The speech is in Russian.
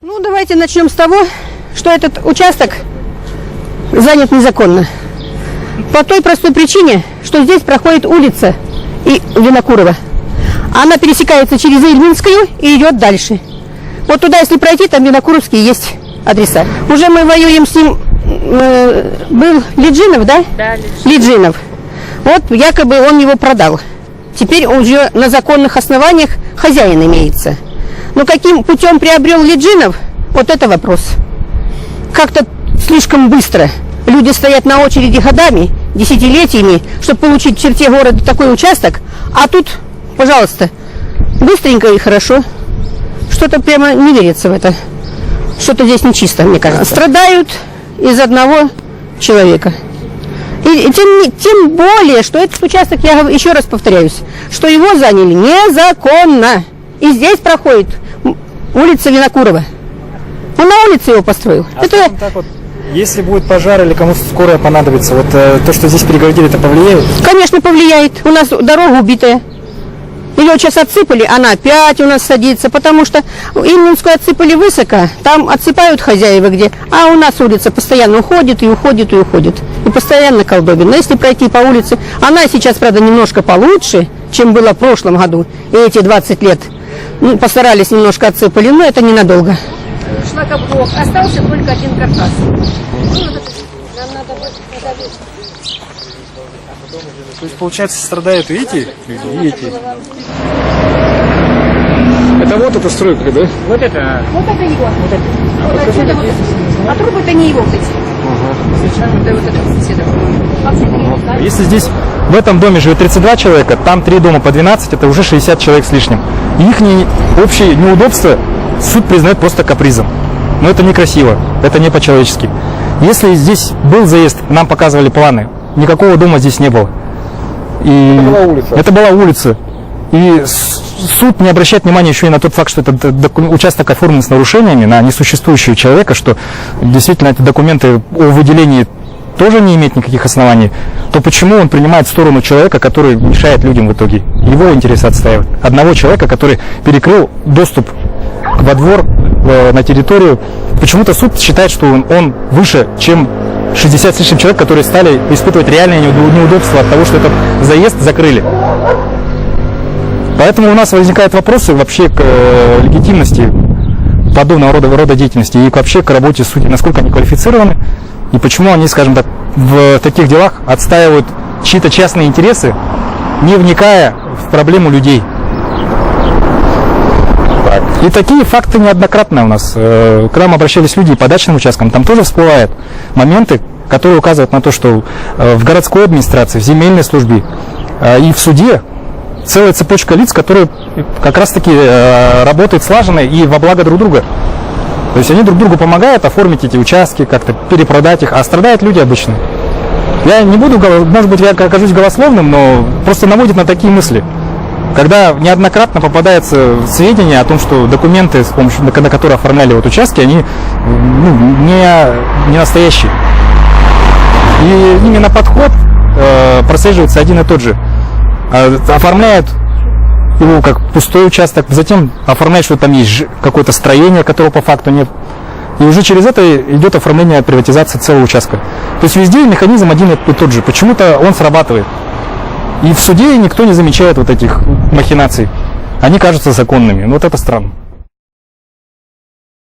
Ну, давайте начнем с того, что этот участок занят незаконно. По той простой причине, что здесь проходит улица и Винокурова. Она пересекается через Ильинскую и идет дальше. Вот туда, если пройти, там Винокуровские есть адреса. Уже мы воюем с ним, был Лиджинов, да? Да, Лиджинов. Вот якобы он его продал. Теперь уже на законных основаниях хозяин имеется. Но каким путем приобрел Лиджинов, вот это вопрос. Как-то слишком быстро. Люди стоят на очереди годами, десятилетиями, чтобы получить в черте города такой участок. А тут, пожалуйста, быстренько и хорошо. Что-то прямо не верится в это. Что-то здесь нечисто, мне кажется. Страдают из одного человека. И тем более, что этот участок, я еще раз повторяюсь, что его заняли незаконно. И здесь проходит улица Винокурова. Он на улице его построил. Это... Так вот, если будет пожар или кому-то скорая понадобится, вот то, что здесь перегородили, это повлияет? Конечно, повлияет. У нас дорога убитая. Ее сейчас отсыпали, она опять у нас садится, потому что Ильинскую отсыпали высоко, там отсыпают хозяева где, а у нас улица постоянно уходит и уходит и уходит. И постоянно колдобин. Но если пройти по улице, она сейчас, правда, немножко получше, чем было в прошлом году, и эти 20 лет. Ну, постарались, немножко отсыпали, но это ненадолго. Шлакоблок. Остался только один каркас. То есть, получается, страдают и эти люди, и эти. Это вот эта стройка, да? Вот это. Вот это его. А трубы-то не его, кстати. Это вот это соседа. Если здесь, в этом доме живет 32 человека, там 3 дома по 12, это уже 60 человек с лишним. И их общее неудобство суд признает просто капризом. Но это некрасиво, это не по-человечески. Если здесь был заезд, нам показывали планы, никакого дома здесь не было. И это была улица. Это была улица. И суд не обращает внимания еще и на тот факт, что этот участок оформлен с нарушениями на несуществующего человека, что действительно эти документы о выделении тоже не имеют никаких оснований, то почему он принимает сторону человека, который мешает людям в итоге? Его интересы отстаивает. Одного человека, который перекрыл доступ во двор, на территорию. Почему-то суд считает, что он выше, чем 60 с лишним человек, которые стали испытывать реальное неудобство от того, что этот заезд закрыли. Поэтому у нас возникают вопросы вообще к легитимности подобного рода деятельности и вообще к работе судей, насколько они квалифицированы и почему они, скажем так, в таких делах отстаивают чьи-то частные интересы, не вникая в проблему людей. И такие факты неоднократно у нас. К нам обращались люди по дачным участкам, там тоже всплывают моменты, которые указывают на то, что в городской администрации, в земельной службе и в суде целая цепочка лиц, которые как раз-таки работают слаженно и во благо друг друга. То есть они друг другу помогают оформить эти участки, как-то перепродать их, а страдают люди обычно. Я не буду, может быть, я окажусь голословным, но просто наводит на такие мысли. Когда неоднократно попадаются сведения о том, что документы, с помощью, на которые оформляли вот участки, они не настоящие. И именно подход прослеживается один и тот же. Оформляют его как пустой участок, затем оформляют, что там есть какое-то строение, которого по факту нет. И уже через это идет оформление приватизации целого участка. То есть везде механизм один и тот же. Почему-то он срабатывает. И в суде никто не замечает вот этих махинаций. Они кажутся законными. Вот это странно.